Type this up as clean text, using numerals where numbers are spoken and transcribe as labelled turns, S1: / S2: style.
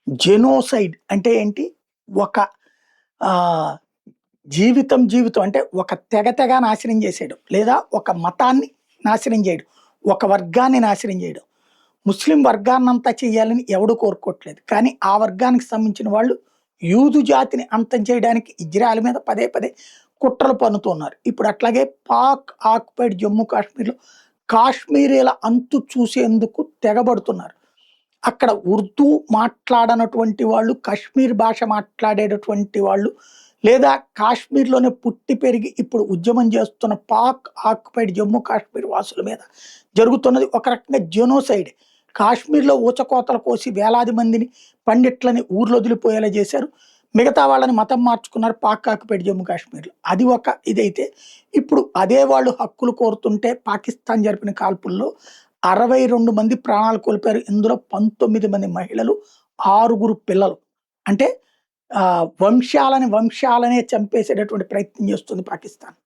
S1: Genocide అంటే ఏంటి? ఒక ఆహ్, జీవితం అంటే ఒక తెగ నాశనం చేసేయడం. లేదా ఒక మతాన్ని నాశనం చేయడం. ఒక వర్గాన్ని నాశనం చేయడం. ముస్లిం వర్గాన్నంతా చేయాలని ఎవడు కోరుకోవట్లేదు. కానీ ఆ వర్గానికి సంబంధించిన వాళ్ళు యూదు జాతిని అంతం చేయడానికి ఇజ్రాయెల్ మీద పదే కుట్రలు పన్నుతున్నారు. ఇప్పుడు అట్లాగే పాక్ ఆక్యుపైడ్ జమ్మూ కాశ్మీర్‌లో కాశ్మీరీల అంతు చూసేందుకు తెగబడుతున్నారు. అక్కడ ఉర్దూ మాట్లాడనటువంటి వాళ్ళు, కశ్మీర్ భాష మాట్లాడేటటువంటి వాళ్ళు, లేదా కాశ్మీర్‌లోనే పుట్టి పెరిగి ఇప్పుడు ఉద్యమం చేస్తున్న పాక్ ఆక్యుపైడ్ జమ్మూ కాశ్మీర్ వాసుల మీద జరుగుతున్నది ఒక రకంగా జెనోసైడ్. కాశ్మీర్‌లో ఊచకోతలు కోసి వేలాది మందిని, పండిట్లని ఊర్లు వదిలిపోయేలా చేశారు. మిగతా వాళ్ళని మతం మార్చుకున్నారు పాక్ ఆక్యుపైడ్ జమ్మూ కాశ్మీర్‌లో. అది ఒక ఇదైతే, ఇప్పుడు అదే వాళ్ళు హక్కులు కోరుతుంటే పాకిస్తాన్ జరిపిన కాల్పుల్లో 62 మంది ప్రాణాలు కోల్పోయారు. ఇందులో 19 మంది మహిళలు, 6 పిల్లలు. అంటే వంశాలనే చంపేసేటటువంటి ప్రయత్నం చేస్తుంది పాకిస్తాన్.